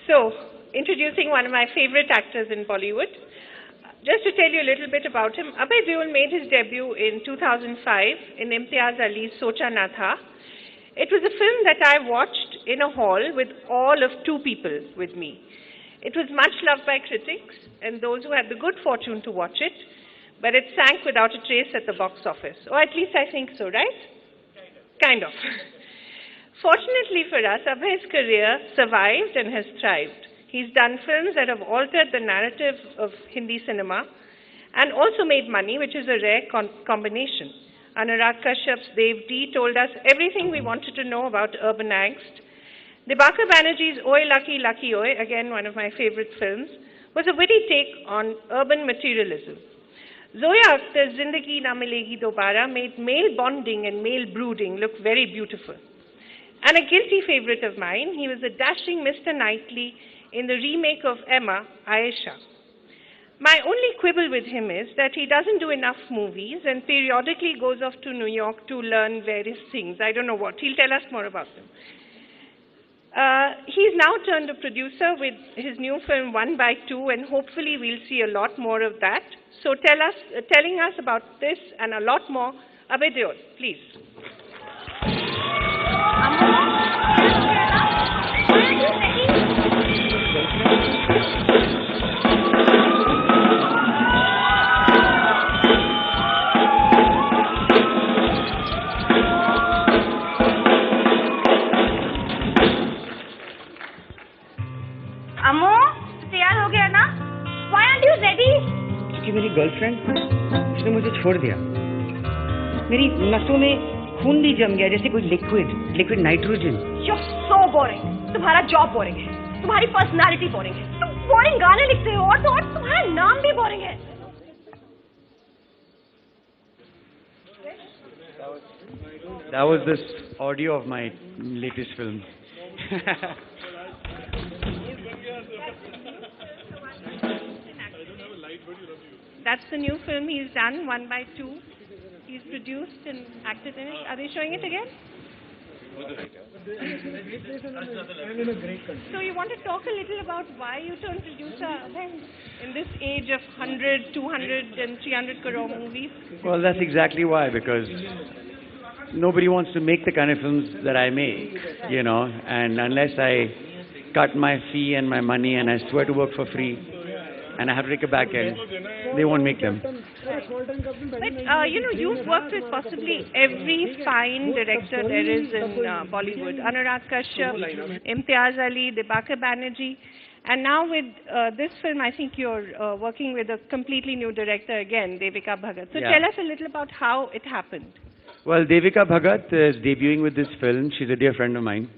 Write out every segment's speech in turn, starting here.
So, introducing one of my favorite actors in Bollywood. Just to tell you a little bit about him, Abhay Deol made his debut in 2005 in Imtiaz Ali's Socha Na Tha. It was a film that I watched in a hall with all of two people with me. It was much loved by critics and those who had the good fortune to watch it, but it sank without a trace at the box office. Or at least I think so, right? Kind of. Fortunately for us, Abhay's career survived and has thrived. He's done films that have altered the narrative of Hindi cinema and also made money, which is a rare combination. Anurag Kashyap's Dev D told us everything we wanted to know about urban angst. Dibakar Banerjee's Oye Lucky Lucky Oye, again one of my favorite films, was a witty take on urban materialism. Zoya Akhtar's Zindagi Na Milegi Dobara made male bonding and male brooding look very beautiful. And a guilty favorite of mine, he was a dashing Mr. Knightley in the remake of Emma, Ayesha. My only quibble with him is that he doesn't do enough movies and periodically goes off to New York to learn various things. I don't know what. He'll tell us more about them. He's now turned a producer with his new film One by Two, and hopefully we'll see a lot more of that. So telling us about this and a lot more, Abhay Deol, please. अम्मू, तैयार हो गया ना? Why aren't you ready? क्योंकि मेरी girlfriend उसने मुझे छोड़ दिया. मेरी नसों में खून भी जम गया जैसे कोई liquid nitrogen. You're so boring. तुम्हारा जॉब बोरिंग है, तुम्हारी पर्सनालिटी बोरिंग है, तुम बोरिंग गाने लिखते हो और तुम्हारा नाम भी बोरिंग है. That was this audio of my latest film. That's the new film he's done, One by Two. He's produced and acted in it. Are they showing it again? So you want to talk a little about why you turned producer then in this age of 100, 200 and 300 crore movies? Well, that's exactly why, because nobody wants to make the kind of films that I make, you know, and unless I cut my fee and my money and I swear to work for free and I have to take a back end, they won't make them. But, you've worked with possibly every fine director there is in Bollywood. Anurag Kashyap, Imtiaz Ali, Dibakar Banerjee. And now with this film, I think you're working with a completely new director again, Devika Bhagat. So tell us a little about how it happened. Well, Devika Bhagat is debuting with this film. She's a dear friend of mine.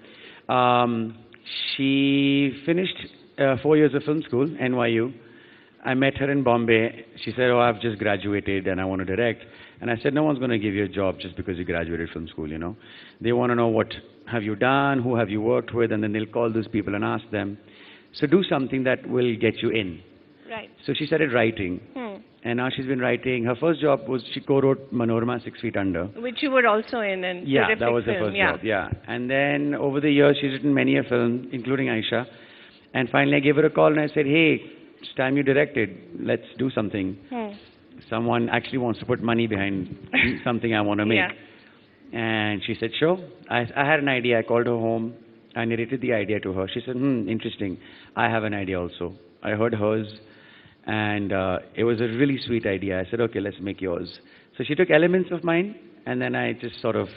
She finished 4 years of film school, NYU. I met her in Bombay. She said, oh, I've just graduated and I want to direct. And I said, no one's going to give you a job just because you graduated film school, you know. They want to know what have you done, who have you worked with, and then they'll call those people and ask them. So do something that will get you in. Right. So she started writing. And now she's been writing. Her first job was she co-wrote Manorama 6 Feet Under. Which you were also in. And yeah, that was her first job, yeah. And then over the years, she's written many a film, including Aisha. And finally, I gave her a call and I said, hey, it's time you directed. Let's do something. Someone actually wants to put money behind something I want to make. Yeah. And she said, sure. I had an idea. I called her home. I narrated the idea to her. She said, interesting. I have an idea also. I heard hers. And it was a really sweet idea. I said, okay, let's make yours. So she took elements of mine, and then I just sort of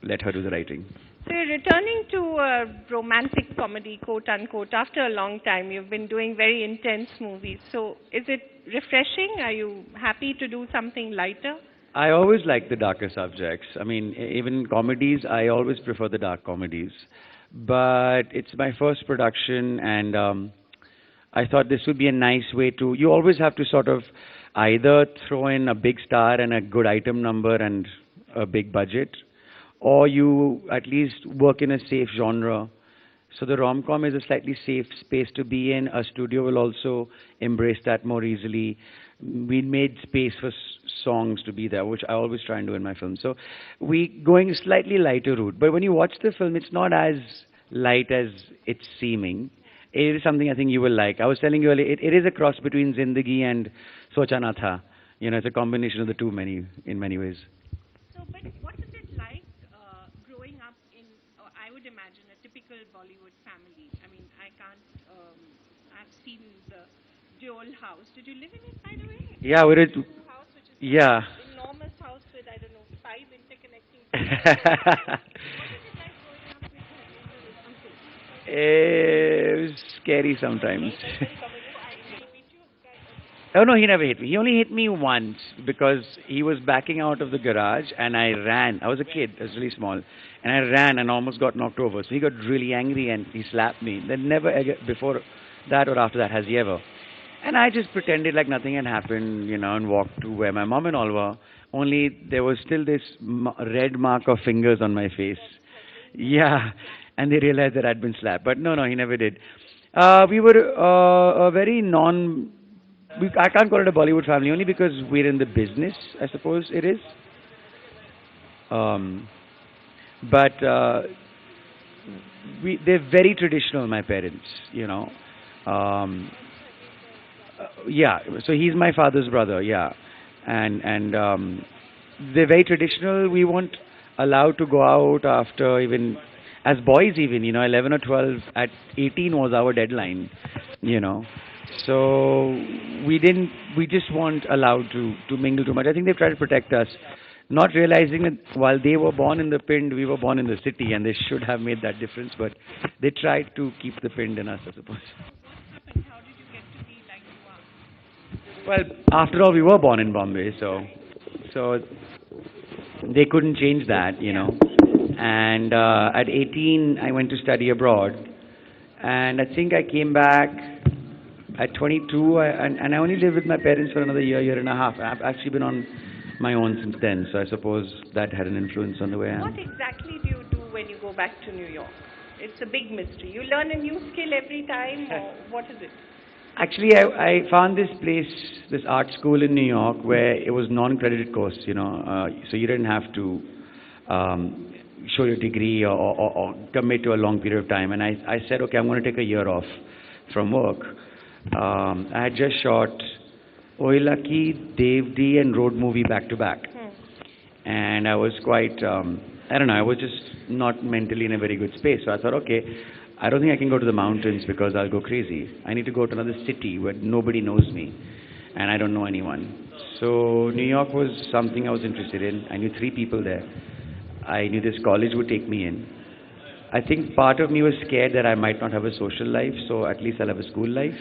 let her do the writing. So you're returning to a romantic comedy, quote unquote, after a long time. You've been doing very intense movies. So is it refreshing? Are you happy to do something lighter? I always like the darker subjects. I mean, even in comedies, I always prefer the dark comedies. But it's my first production, and I thought this would be a nice way to... You always have to sort of either throw in a big star and a good item number and a big budget, or you at least work in a safe genre. So the rom-com is a slightly safe space to be in. A studio will also embrace that more easily. We made space for songs to be there, which I always try and do in my film. So we going a slightly lighter route. But when you watch the film, it's not as light as it's seeming. It is something I think you will like. I was telling you earlier, it is a cross between Zindagi and Socha Na Tha. You know, it's a combination of the two in many ways. So, but what is it like growing up in, I would imagine, a typical Bollywood family? I mean, I can't, I've seen the Deol house. Did you live in it, by the way? Yeah, we did. House, which is Yeah. an enormous house with, I don't know, 5 interconnecting. What is it like growing up with your uncle? It was scary sometimes. Did he beat you guys? Oh no, he never hit me. He only hit me once because he was backing out of the garage and I ran. I was a kid, I was really small. And I ran and almost got knocked over. So he got really angry and he slapped me. Then never before that or after that has he ever. And I just pretended like nothing had happened, you know, and walked to where my mom and all were. Only there was still this red mark of fingers on my face. Yeah. And they realized that I'd been slapped. But no, he never did. We were a very I can't call it a Bollywood family only because we're in the business, I suppose it is. But they're very traditional, my parents, you know. Yeah, so he's my father's brother, yeah. And they're very traditional. We weren't allowed to go out after even, as boys even, you know, 11 or 12, at 18 was our deadline, you know. So we just weren't allowed to mingle too much. I think they tried to protect us, not realizing that while they were born in the Pind, we were born in the city, and they should have made that difference, but they tried to keep the Pind in us, I suppose. What happened? How did you get to be like you are? Well, after all, we were born in Bombay, so they couldn't change that, you know. And at 18, I went to study abroad, and I think I came back at 22, and I only lived with my parents for another year and a half. I've actually been on my own since then, so I suppose that had an influence on the way I am. What exactly do you do when you go back to New York? It's a big mystery. You learn a new skill every time, or what is it? Actually, I found this place, this art school in New York, where it was non-credited course, you know, so you didn't have to show your degree or commit to a long period of time. And I said, okay, I'm going to take a year off from work. I had just shot Oilaki, Devdi and Road movie back to back. And I was quite, I don't know, I was just not mentally in a very good space. So I thought, okay, I don't think I can go to the mountains because I'll go crazy. I need to go to another city where nobody knows me and I don't know anyone. So New York was something I was interested in. I knew 3 people there. I knew this college would take me in. I think part of me was scared that I might not have a social life, so at least I'll have a school life.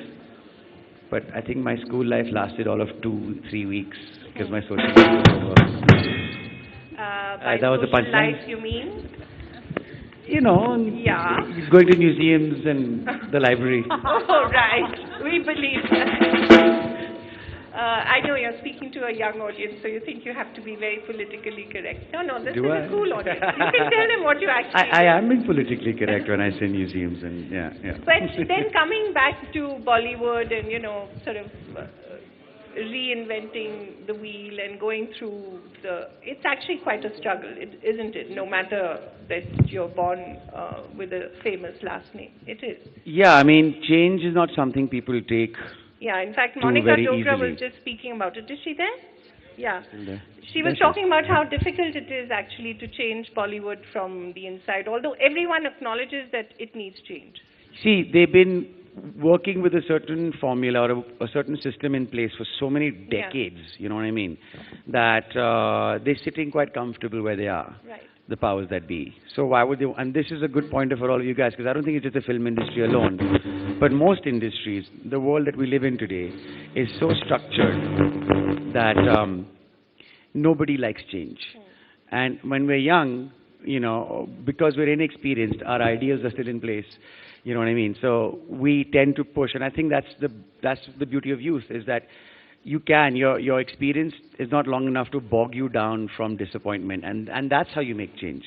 But I think my school life lasted all of 2-3 weeks because my social life was over. By that was the social punchline. life, you mean? You know, Yeah. going to museums and the library. Oh, right. We believe that. I know you're speaking to a young audience, so you think you have to be very politically correct. No, this is a cool audience. You can tell them what you actually I am being politically correct when I say museums and yeah. But then coming back to Bollywood and, you know, sort of reinventing the wheel and going through it's actually quite a struggle, isn't it? No matter that you're born with a famous last name. It is. Yeah, I mean, change is not something people take. Yeah, in fact, do Monica very Dogra easily. was just speaking about it. Is she there? Yeah. There. She was There she is. talking about how difficult it is actually to change Bollywood from the inside, although everyone acknowledges that it needs change. See, they've been working with a certain formula or a certain system in place for so many decades, you know what I mean, that they're sitting quite comfortable where they are, Right. the powers that be. So why would they, and this is a good pointer for all of you guys, because I don't think it's just the film industry alone, but most industries, the world that we live in today is so structured that nobody likes change. And when we're young, you know, because we're inexperienced, our ideas are still in place. You know what I mean? So we tend to push, and I think that's the beauty of youth, is that your experience is not long enough to bog you down from disappointment, and that's how you make change.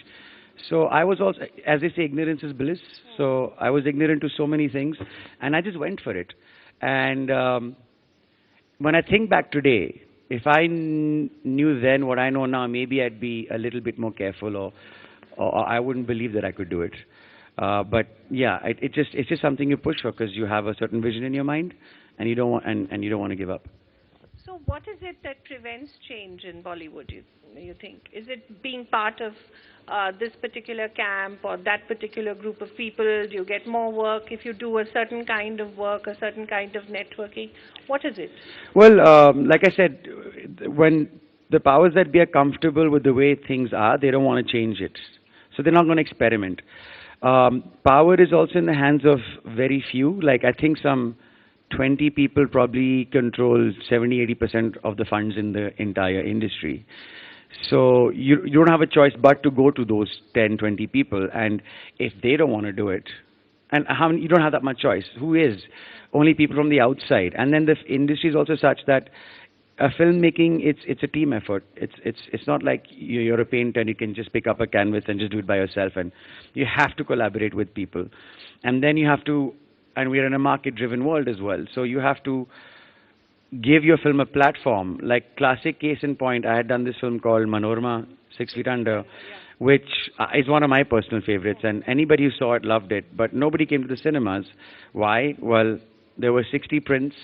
So I was also, as they say, ignorance is bliss. So I was ignorant to so many things, and I just went for it. And when I think back today, if I knew then what I know now, maybe I'd be a little bit more careful, or I wouldn't believe that I could do it. But yeah, it's just something you push for because you have a certain vision in your mind, and you don't want to give up. So, what is it that prevents change in Bollywood? You think is it being part of this particular camp or that particular group of people? Do you get more work if you do a certain kind of work, a certain kind of networking? What is it? Well, like I said, when the powers that be are comfortable with the way things are, they don't want to change it. So they're not going to experiment. Power is also in the hands of very few. Like I think some 20 people probably control 70-80% of the funds in the entire industry. So you don't have a choice but to go to those 10-20 people, and if they don't want to do it, and you don't have that much choice. Who is? Only people from the outside. And then the industry is also such that filmmaking, it's a team effort. It's not like you're a painter and you can just pick up a canvas and just do it by yourself. And you have to collaborate with people, and then you have to. And we're in a market-driven world as well, so you have to give your film a platform. Like classic case in point, I had done this film called Manorama, 6 Feet Under, which is one of my personal favorites, and anybody who saw it loved it, but nobody came to the cinemas. Why? Well, there were 60 prints,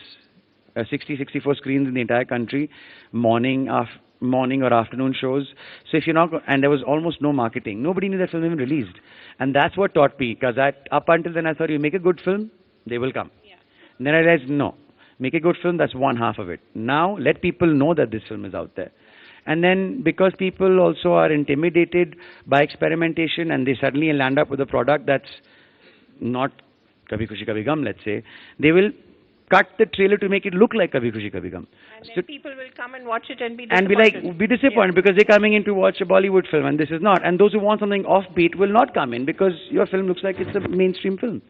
64 screens in the entire country, morning or afternoon shows. So if you're not, and there was almost no marketing. Nobody knew that film even released. And that's what taught me, because up until then I thought, you make a good film, they will come. Yeah. And then I realized, no, make a good film, that's one half of it. Now, let people know that this film is out there. And then, because people also are intimidated by experimentation and they suddenly land up with a product that's not Kabhi Khushi Kabhie Gham, let's say, they will cut the trailer to make it look like Kabhi Khushi Kabhie Gham. And then people will come and watch it and be disappointed. And be disappointed because they're coming in to watch a Bollywood film and this is not. And those who want something offbeat will not come in because your film looks like it's a mainstream film.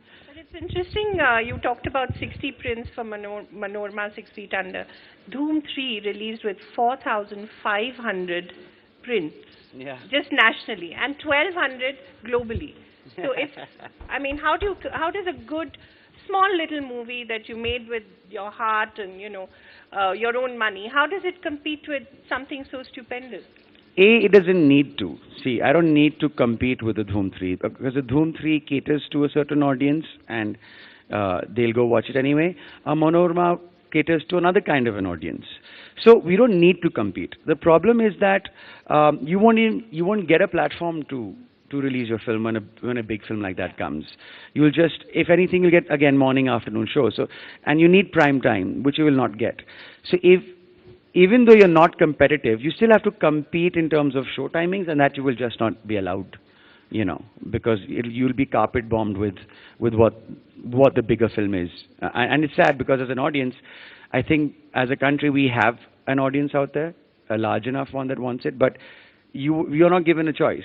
It's interesting, you talked about 60 prints for Manorama 6 Feet Under. Dhoom 3 released with 4,500 prints, just nationally, and 1,200 globally. So it's, I mean, how does a good, small little movie that you made with your heart and, your own money, how does it compete with something so stupendous? It doesn't need to. See, I don't need to compete with the Dhoom 3 because the Dhoom 3 caters to a certain audience and they'll go watch it anyway. A Manorama caters to another kind of an audience. So we don't need to compete. The problem is that you won't get a platform to release your film when a big film like that comes. You'll just, if anything, you'll get, again, morning, afternoon shows. So, and you need prime time, which you will not get. So even though you're not competitive, you still have to compete in terms of show timings, and that you will just not be allowed, because you'll be carpet bombed with what the bigger film is. And it's sad because as an audience, I think as a country we have an audience out there, a large enough one that wants it, but you're not given a choice.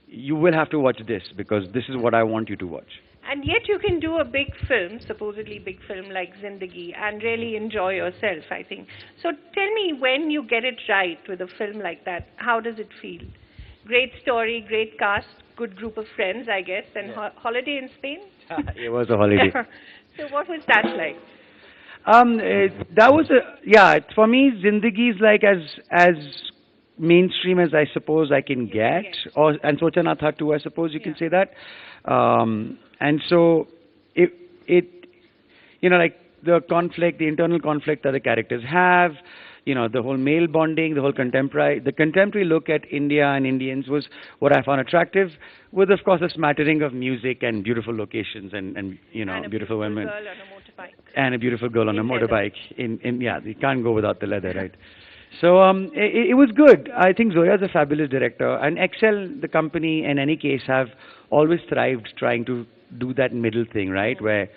You will have to watch this because this is what I want you to watch. And yet you can do a big film, supposedly big film like Zindagi, and really enjoy yourself, I think. So tell me, when you get it right with a film like that, how does it feel? Great story, great cast, good group of friends, I guess, and holiday in Spain? It was a holiday. So what was that like? That was for me, Zindagi is like as mainstream as I suppose I can get, and Socha Na Tha too, I suppose you can say that. And so it like the conflict, the internal conflict that the characters have, the whole male bonding, the contemporary look at India and Indians was what I found attractive, with of course a smattering of music and beautiful locations and beautiful women. Girl on a motorbike. And a beautiful girl on a motorbike. You can't go without the leather, right? So it was good. I think Zoya is a fabulous director, and Excel, the company, in any case, have always thrived trying to do that middle thing, right, where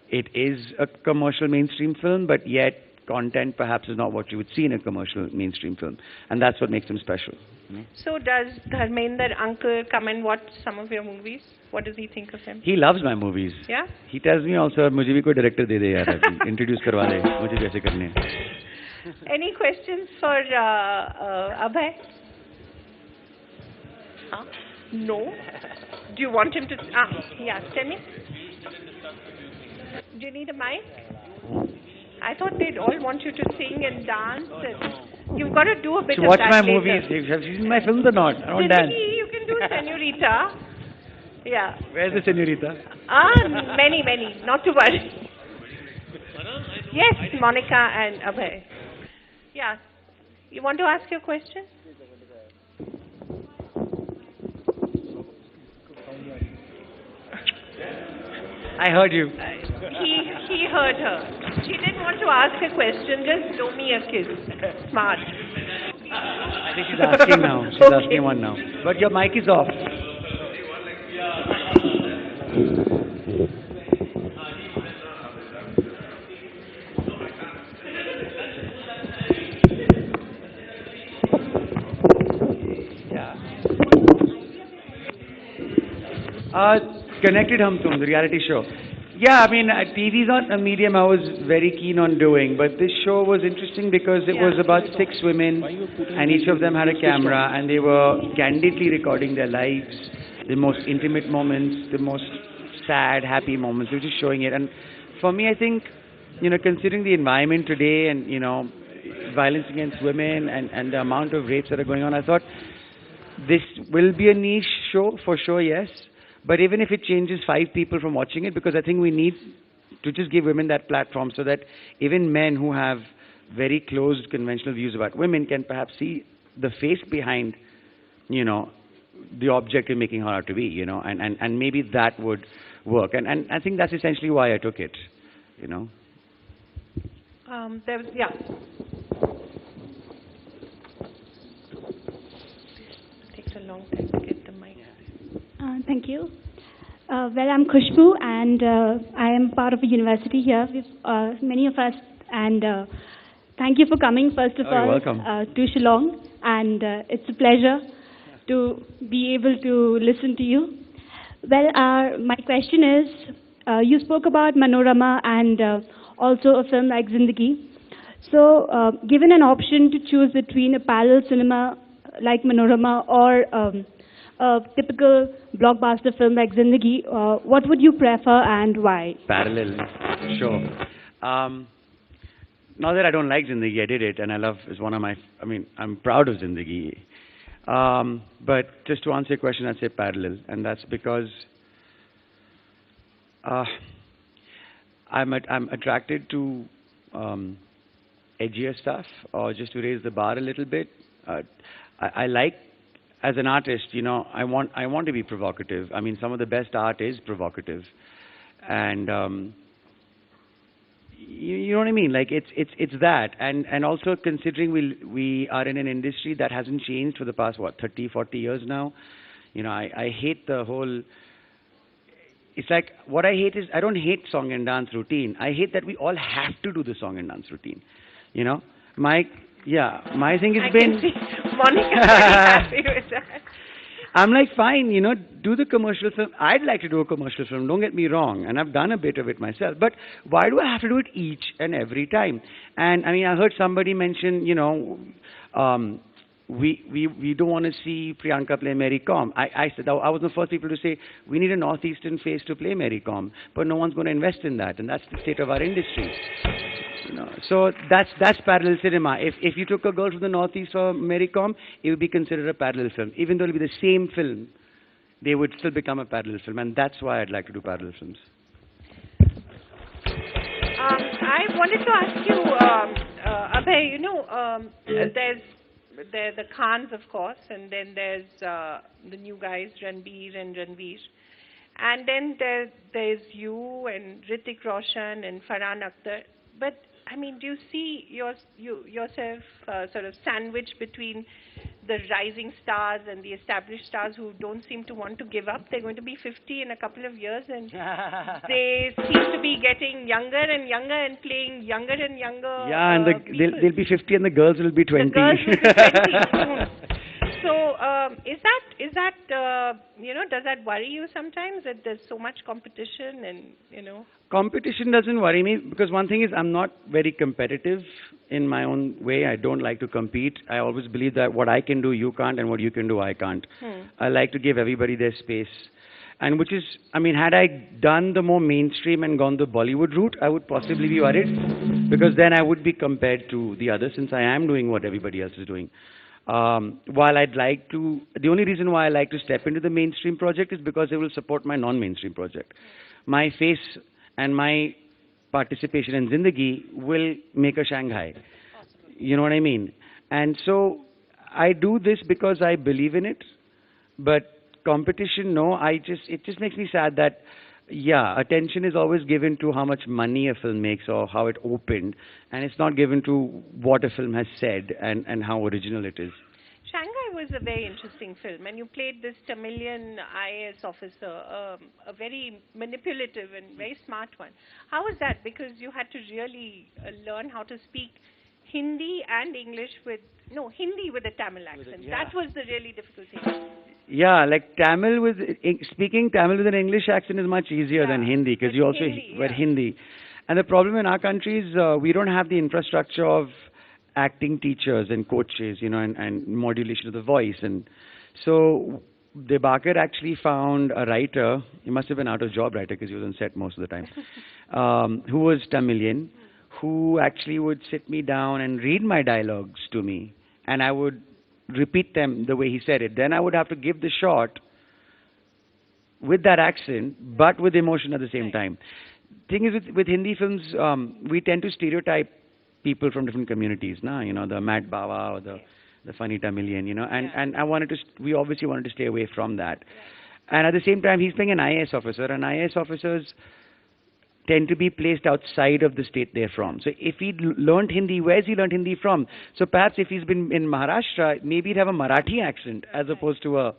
it is a commercial mainstream film, but yet content perhaps is not what you would see in a commercial mainstream film, and that's what makes them special. So does Dharmender uncle come and watch some of your movies? What does he think of them? He loves my movies. Yeah? He tells me also, मुझे भी कोई director दे दे यार, introduce करवा ले, मुझे कैसे करने. Any questions for Abhay? No? Do you want him to... yeah, tell me. Do you need a mic? I thought they'd all want you to sing and dance. And you've got to do a bit of watch that my later. movies. Have you seen my films or not? I don't dance. You can do Senorita. Yeah. Where's the senorita? Many, many. Not to worry. Yes, Monica and Abhay. Yeah. You want to ask your question? I heard you. He heard her. She didn't want to ask a question, just blow me a kiss. Smart. I think she's asking now. She's Okay. asking one now. But your mic is off. Connected Hum Tum, the reality show. Yeah, I mean, TV is not a medium I was very keen on doing, but this show was interesting because it was about 6 women, and each of them had a camera, and they were candidly recording their lives, the most intimate moments, the most sad, happy moments. They were just showing it. And for me, I think, considering the environment today and, violence against women and the amount of rapes that are going on, I thought this will be a niche show, for sure, yes. But even if it changes 5 people from watching it, because I think we need to just give women that platform so that even men who have very closed conventional views about women can perhaps see the face behind, the object you're making her out to be, and maybe that would work. And I think that's essentially why I took it, There was, yeah. Takes a long time to get the mic. Thank you. Well, I'm Khushbu, and I am part of a university here with many of us. And thank you for coming, first of all, you're welcome. to Shillong. And it's a pleasure to be able to listen to you. Well, my question is, you spoke about Manorama and also a film like Zindagi. So, given an option to choose between a parallel cinema like Manorama or a typical blockbuster film like Zindagi, what would you prefer and why? Parallel, sure. Not that I don't like Zindagi, I did it, and it's one of my, I'm proud of Zindagi. But just to answer your question, I'd say parallel, and that's because I'm attracted to edgier stuff, or just to raise the bar a little bit. I like, as an artist, I want to be provocative. Some of the best art is provocative, and you know what I mean. Like it's that, and also considering we are in an industry that hasn't changed for the past 30, 40 years now. I hate the whole. It's like, what I hate is, I don't hate song and dance routine. I hate that we all have to do the song and dance routine. My thing has been. I can see Monica's very happy with that. I'm like, fine, do the commercial film. I'd like to do a commercial film, don't get me wrong, and I've done a bit of it myself. But why do I have to do it each and every time? And I heard somebody mention, we don't want to see Priyanka play Mary Com. I said, I was the first people to say, we need a northeastern face to play Mary Com, but no one's going to invest in that, and that's the state of our industry. So that's parallel cinema. If you took a girl from the northeast for Mary Com, it would be considered a parallel film. Even though it would be the same film, they would still become a parallel film, and that's why I'd like to do parallel films. I wanted to ask you, Abhay, there's the Khans, of course, and then there's the new guys, Ranbir and Ranveer. And then there's you and Hrithik Roshan and Farhan Akhtar. But, do you see yourself sort of sandwiched between the rising stars and the established stars who don't seem to want to give up? They're going to be 50 in a couple of years, and they seem to be getting younger and younger and playing younger and younger. Yeah, and they'll be 50 and the girls will be 20. The girls will be 20 soon. So, is that does that worry you sometimes, that there's so much competition and, Competition doesn't worry me, because one thing is, I'm not very competitive in my own way. I don't like to compete. I always believe that what I can do, you can't, and what you can do, I can't. I like to give everybody their space. And which is, had I done the more mainstream and gone the Bollywood route, I would possibly be worried, because then I would be compared to the others, since I am doing what everybody else is doing. While I'd like to, the only reason why I like to step into the mainstream project is because it will support my non-mainstream project. My face and my participation in Zindagi will make a Shanghai. You know what I mean? And so I do this because I believe in it. But competition, no. It just makes me sad that, yeah, attention is always given to how much money a film makes or how it opened, and it's not given to what a film has said and how original it is. Shanghai was a very interesting film, and you played this Tamilian IAS officer, a very manipulative and very smart one. How was that? Because you had to really learn how to speak Hindi and English Hindi with a Tamil accent. Yeah. That was the really difficult thing. Yeah, like Tamil speaking Tamil with an English accent is much easier than Hindi because you also Hindi. And the problem in our country is we don't have the infrastructure of acting teachers and coaches, and modulation of the voice. And so Debakar actually found a writer, he must have been out of job writer because he was on set most of the time, who was Tamilian, who actually would sit me down and read my dialogues to me. And I would repeat them the way he said it. Then I would have to give the shot with that accent, but with emotion at the same time. Thing is, with Hindi films, we tend to stereotype people from different communities, the Mad Bawa or the funny Tamilian, and we obviously wanted to stay away from that. And at the same time, he's playing an IAS officer, and IAS officers tend to be placed outside of the state they're from. So if he'd learned Hindi, where's he learned Hindi from? So perhaps if he's been in Maharashtra, maybe he'd have a Marathi accent as opposed to a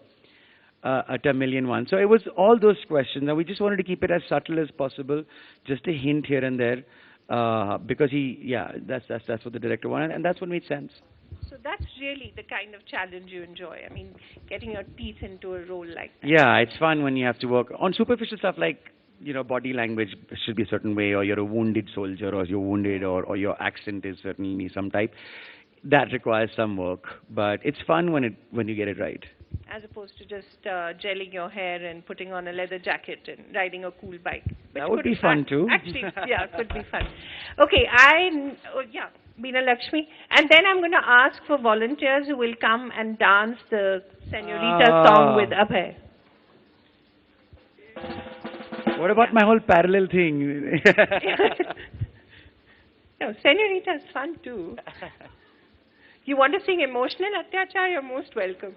Tamilian one. So it was all those questions. Now we just wanted to keep it as subtle as possible, just a hint here and there, because that's what the director wanted, and that's what made sense. So that's really the kind of challenge you enjoy. I mean, getting your teeth into a role like that. Yeah, it's fun when you have to work on superficial stuff like, body language should be a certain way, or you're a wounded soldier, or you're wounded, or your accent is certainly some type. That requires some work, but it's fun when you get it right. As opposed to just gelling your hair and putting on a leather jacket and riding a cool bike. That would be fun too. Actually, yeah, it could be fun. Okay, Beena Lakshmi. And then I'm going to ask for volunteers who will come and dance the Senorita song with Abhay. What about my whole parallel thing? No, Senorita is fun too. You want to sing emotional Atyachar? You're most welcome.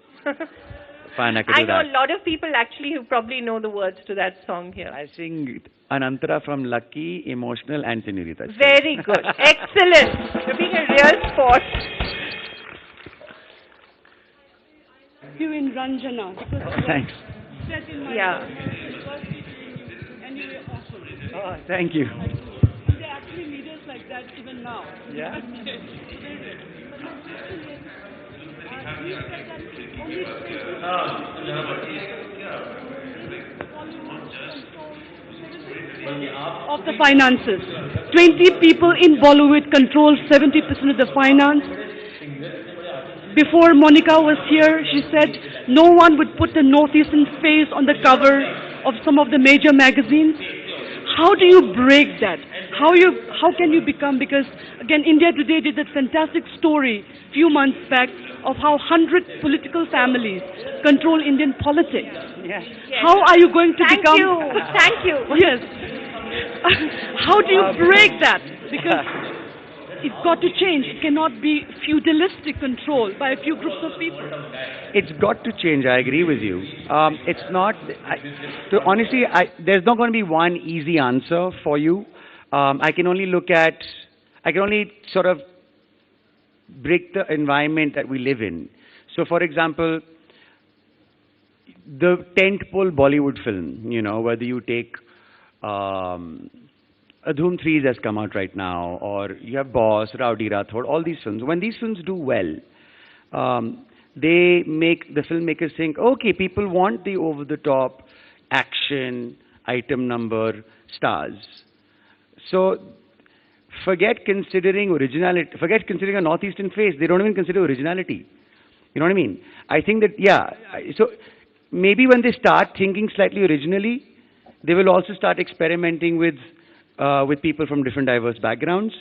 Fine, I could do that. I know a lot of people actually who probably know the words to that song here. I sing Anantara from Lucky, Emotional and Senorita. Very good. Excellent. You're being a real sport. You in Ranjana. Thanks. Yeah. And you were awesome. Oh, thank you. They actually need us like that even now. Yeah? Of the finances. 20 people in Bollywood control 70% of the finance. Before Monica was here, she said no one would put the Northeastern face on the cover of some of the major magazines. How do you break that? How can you become, because again India Today did that fantastic story a few months back of how 100 political families control Indian politics. Yes. How are you going to become... Thank you. Yes. How do you break that? Because it's got to change. It cannot be feudalistic control by a few groups of people. It's got to change, I agree with you. It's not... honestly, there's not going to be one easy answer for you. I can only sort of break the environment that we live in. So, for example, the tentpole Bollywood film, whether you take Adhum 3 has come out right now, or you have Boss, Rowdy Rathod, all these films. When these films do well, they make the filmmakers think, okay, people want the over-the-top action, item number stars. So forget considering originality, forget considering a Northeastern face. They don't even consider originality. You know what I mean? I think that, so maybe when they start thinking slightly originally, they will also start experimenting with people from different diverse backgrounds.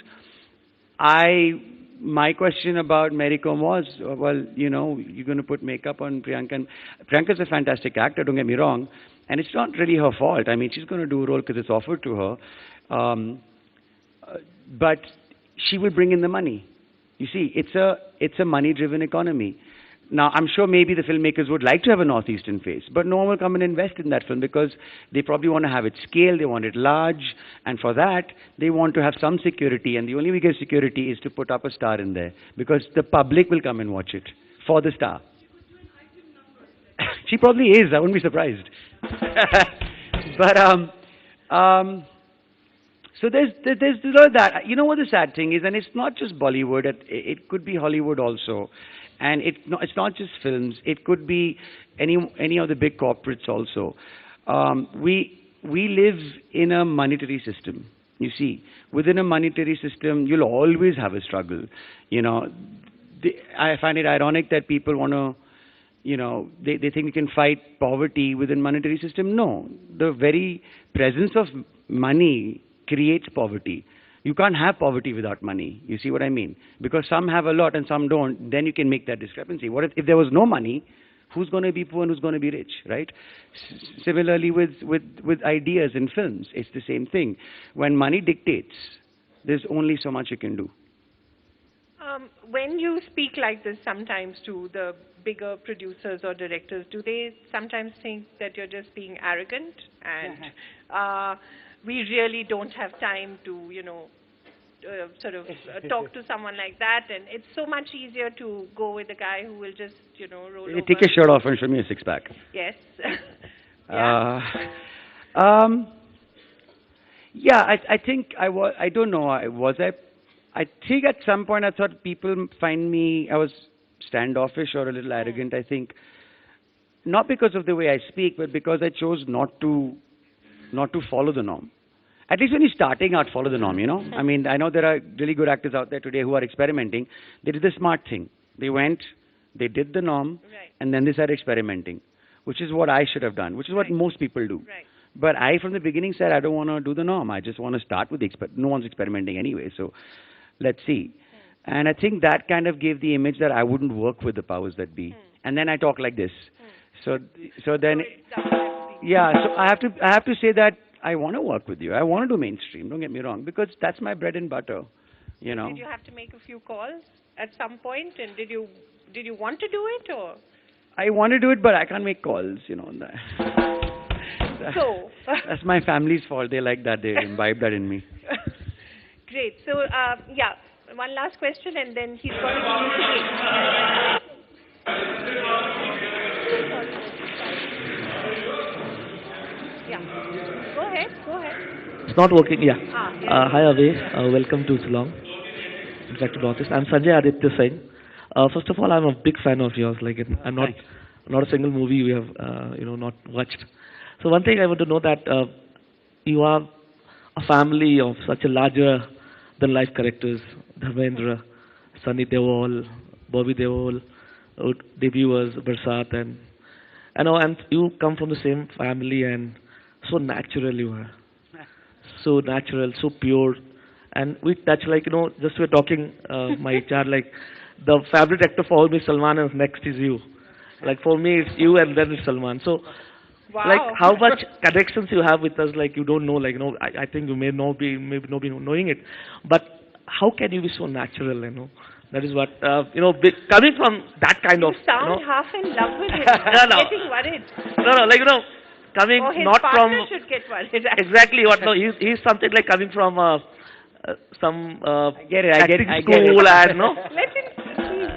I my question about Mary Kom was, well, you know, you're going to put makeup on Priyanka. And Priyanka's a fantastic actor, don't get me wrong. And it's not really her fault. I mean, she's going to do a role because it's offered to her. But she will bring in the money. You see, it's a money-driven economy. Now, I'm sure maybe the filmmakers would like to have a northeastern face, but no one will come and invest in that film because they probably want to have it scale, they want it large, and for that, they want to have some security, and the only way to get security is to put up a star in there because the public will come and watch it for the star. She probably is, I wouldn't be surprised. But, so there's a lot of that. You know what the sad thing is, and it's not just Bollywood, it could be Hollywood also. And it's not just films. It could be any of the big corporates also. We live in a monetary system. You see, within a monetary system, you'll always have a struggle. You know, I find it ironic that people want to, you know, they think you can fight poverty within monetary system. No, the very presence of money creates poverty. You can't have poverty without money. You see what I mean? Because some have a lot and some don't, then you can make that discrepancy. What if there was no money, who's going to be poor and who's going to be rich, right? Similarly with ideas in films, it's the same thing. When money dictates, there's only so much you can do. When you speak like this sometimes to the bigger producers or directors, do they sometimes think that you're just being arrogant and we really don't have time to, you know, sort of talk to someone like that, and it's so much easier to go with a guy who will just, you know, roll over. Take your shirt off and show me a six-pack. Yes. Yeah, I think I was, I don't know, I think at some point I thought people find me, I was standoffish or a little arrogant, I think. Not because of the way I speak, but because I chose not to follow the norm. At least when you're starting out, follow the norm, you know. I mean, I know there are really good actors out there today who are experimenting. They did the smart thing. They went, they did the norm, and then they started experimenting, which is what I should have done, which is what most people do. But I, from the beginning, said I don't want to do the norm. I just want to start with the no one's experimenting anyway, so let's see. And I think that kind of gave the image that I wouldn't work with the powers that be. And then I talk like this. So then, yeah. So I have to say that I want to work with you. I want to do mainstream. Don't get me wrong, because that's my bread and butter. You know. Did you have to make a few calls at some point, and did you want to do it, or? I want to do it, but I can't make calls. You know. So. That's my family's fault. They like that. They imbibe that in me. Great. So yeah, one last question, and then he's got to Yeah. Go ahead. It's not working, yeah. Yeah. Hi, Abhay. Welcome to Shillong. In fact, to Northeast. I'm Sanjay Aditya Singh. First of all, I'm a big fan of yours. Like, I'm not a single movie you have, not watched. So one thing I want to know that you are a family of such a larger than life characters: Dharmendra, Sunny Deol, Bobby Deol, debuts Barsat, and you come from the same family, and so natural you are, so natural, so pure, and we touch just we're talking my HR, like the favorite actor for me is Salman, and next is you. Like for me it's you and then it's Salman. So wow. Like how much connections you have with us, like you don't know, like I think you may not be knowing it, but how can you be so natural, That is what, coming from that kind of... You sound half in love with him. No. Getting worried. No, coming his not from... partner should get worried. Exactly what, no, he's something like coming from some I get it, acting I get school it. and, Let him,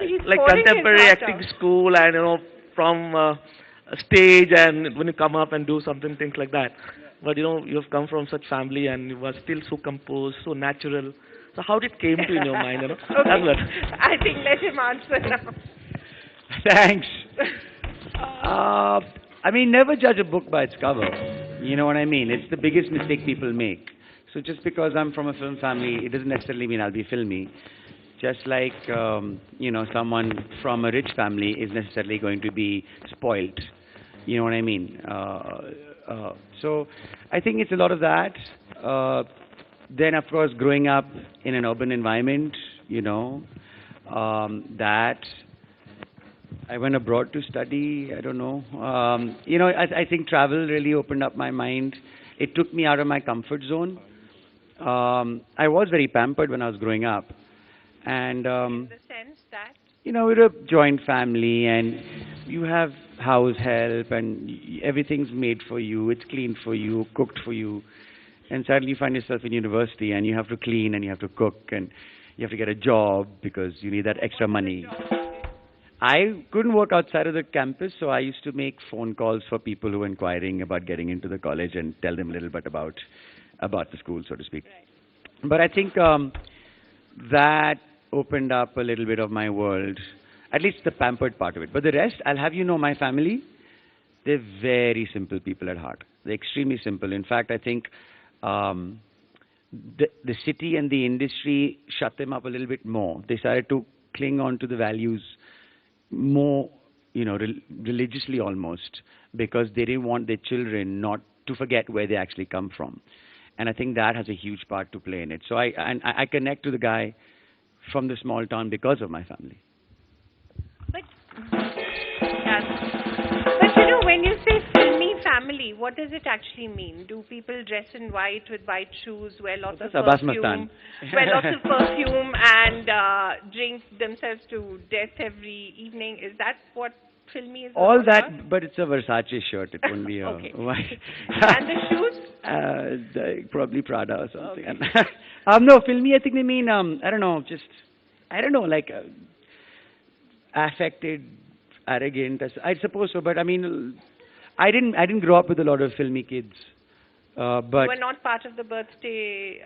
he's like pouring contemporary his heart acting out. school and, from stage and when you come up and do something, things like that. But, you have come from such family and you were still so composed, so natural. So how did it came to in your mind, Okay. That's what. I think let him answer now. Thanks. I mean, never judge a book by its cover. You know what I mean? It's the biggest mistake people make. So just because I'm from a film family, it doesn't necessarily mean I'll be filmy. Just like, someone from a rich family is necessarily going to be spoilt. You know what I mean? So I think it's a lot of that. Then, of course, growing up in an urban environment, That I went abroad to study. I don't know. I think travel really opened up my mind. It took me out of my comfort zone. I was very pampered when I was growing up, and In the sense that we're a joint family, and you have house help, and everything's made for you. It's cleaned for you, cooked for you, and suddenly you find yourself in university, and you have to clean, and you have to cook, and you have to get a job because you need that extra money. I couldn't work outside of the campus, so I used to make phone calls for people who were inquiring about getting into the college and tell them a little bit about the school, so to speak. But I think that opened up a little bit of my world, at least the pampered part of it. But the rest, I'll have you know, my family, they're very simple people at heart. They're extremely simple. In fact, I think the city and the industry shut them up a little bit more. They started to cling on to the values more, religiously almost, because they didn't want their children not to forget where they actually come from. And I think that has a huge part to play in it. So I connect to the guy from the small town because of my family. But when you say filmy family, what does it actually mean? Do people dress in white with white shoes, wear lots of perfume, and drink themselves to death every evening? Is that what filmy is All that, about? but it's a Versace shirt. It won't be a Okay. white. And the shoes? Probably Prada or something. Okay. No, filmy, I think they mean, like affected, arrogant. I suppose so, but I mean, I didn't grow up with a lot of filmy kids. But You were not part of the birthday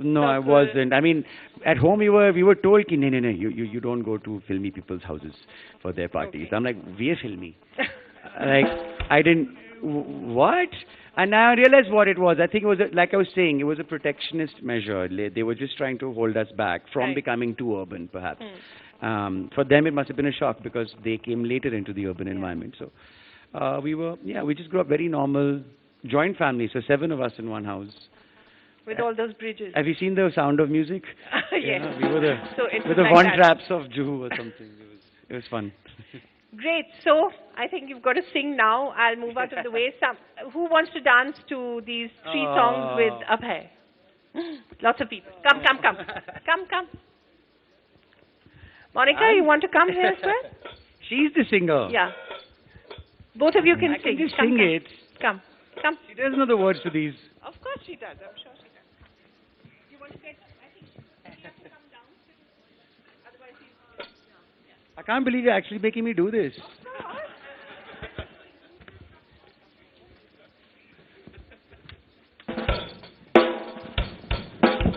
no, I circle? wasn't. I mean, at home we were told, no, you don't go to filmy people's houses for their parties. Okay. I'm like, we're filmy. Like, I didn't, what? And now I realize what it was. I think it was, like I was saying, it was a protectionist measure. They were just trying to hold us back from Right. becoming too urban, perhaps. For them, it must have been a shock because they came later into the urban environment. So we just grew up very normal, joint family. So 7 of us in one house. With all those bridges. Have you seen The Sound of Music? Yes. Yeah, we were So it with was the like Von that. Traps of Jew or something. It was fun. Great. So I think you've got to sing now. I'll move out of the way. Who wants to dance to these 3 songs with Abhay? Lots of people. Come. Monica, you want to come here as well? She's the singer. Yeah. Both of you can I sing. can just Come, sing come. it. Come. She doesn't know the words to these. Of course she does. I'm sure she does. You want to get? I think you have to come down. Otherwise, I can't believe you're actually making me do this.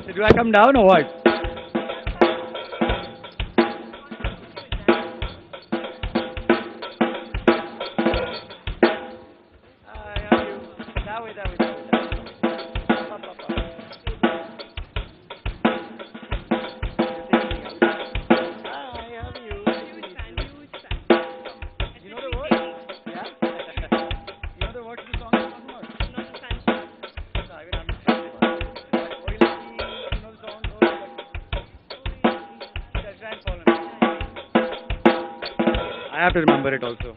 So do I come down or what? I have to remember it also.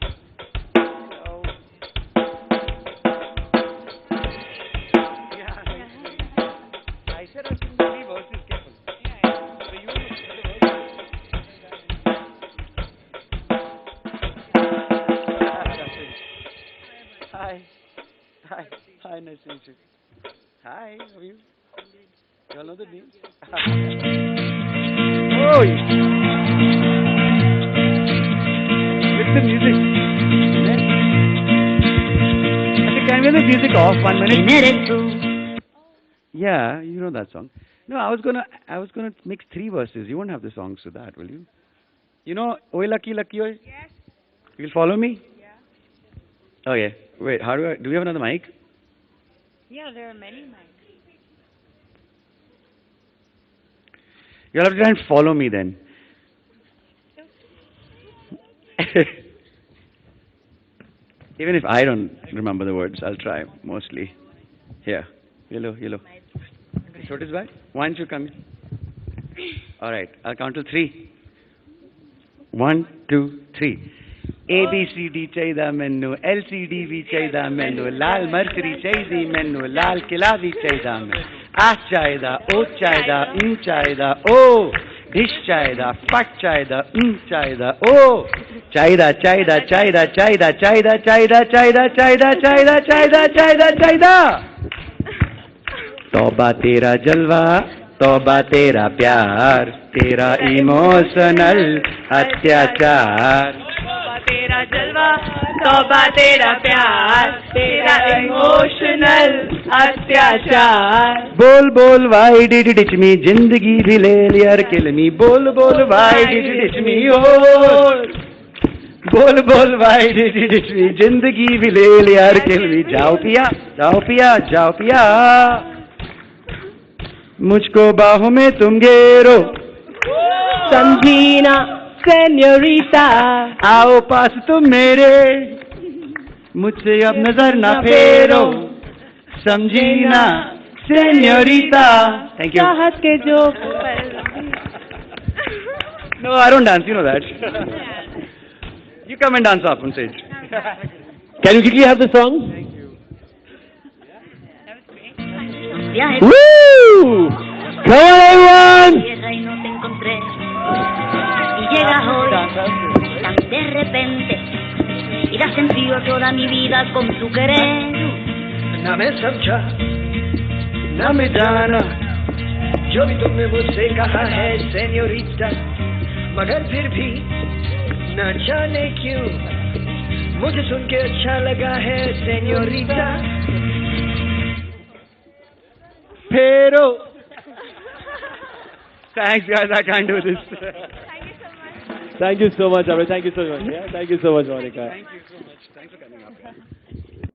I said I was singing 3 verses, careful. So you Hi, nice to meet you. Hi, how are you? You all know the names? Oh, with the music. I think can we have the music off 1 minute? Yeah, you know that song. No, I was gonna mix 3 verses. You won't have the songs to that, will you? You know, Oi Lucky Lucky Oi? Yes. You'll follow me? Yeah. Okay. Wait, do we have another mic? Yeah, there are many mics. You'll have to try and follow me then. Even if I don't remember the words, I'll try mostly. Here. Yellow. What is that? Why don't you come in? All right. I'll count to 3. 1, 2, 3. ABCD ਚਾਹੀਦਾ ਮੈਨੂੰ, LCD ਵੀ ਚਾਹੀਦਾ ਮੈਨੂੰ, ਲਾਲ mercury ਚਾਹੀਦੀ ਮੈਨੂੰ, ਲਾਲ ਕਿਲਾ ਵੀ ਚਾਹੀਦਾ ਮੈਨੂੰ, ਆ ਚਾਹੀਦਾ, ਉਹ ਚਾਹੀਦਾ, ਚਾਹੀਦਾ, ਉਹ ਡਿਸ਼ ਚਾਹੀਦਾ, ਫਟ ਚਾਹੀਦਾ, ਚਾਹੀਦਾ, ਉਹ ਚਾਹੀਦਾ, ਚਾਹੀਦਾ, ਚਾਹੀਦਾ, ਚਾਹੀਦਾ, ਚਾਹੀਦਾ, ਚਾਹੀਦਾ, ਚਾਹੀਦਾ, ਚਾਹੀਦਾ, ਚਾਹੀਦਾ, ਚਾਹੀਦਾ, ਚਾਹੀਦਾ, ਚਾਹੀਦਾ। तौबा तेरा जलवा, तौबा तेरा प्यार, तेरा इमोशनल अत्याचार। तौबा तेरा जलवा, तौबा तेरा प्यार, तेरा इमोशनल अत्याचार। बोल बोल why did you ditch me, जिंदगी भी ले लिया किल मी, बोल बोल why did you ditch me, बोल बोल why did you ditch me, जिंदगी भी ले लिया किल मी। जाओ पिया, जाओ पिया, जाओ पिया, मुझको बाहों में तुम घेरो, समझी ना सेन्योरिटा, आओ पास तुम मेरे, मुझसे अब नजर ना फेरो, समझी ना सेन्योरिटा। Thank you. चाहत के जो No, I don't dance, you know that. You come and dance up on stage. Can you quickly have the song? Viaje Woo! Come on, everyone! tierra y no te encontré. Y llegas hoy tan de repente y das sentido a toda mi vida con tu querer. ना मैं समझा ना मैं जाना जो भी तुमने मुझसे कहा है सेन्योरिटा, मगर फिर भी न जाने क्यों मुझे सुन के अच्छा लगा है senorita. Pero. Thanks, guys. I can't do this. Thank you so much, Abhay. Thank you so much. Yeah? Thank you so much, Monica. Thank you so much. Thanks for coming up.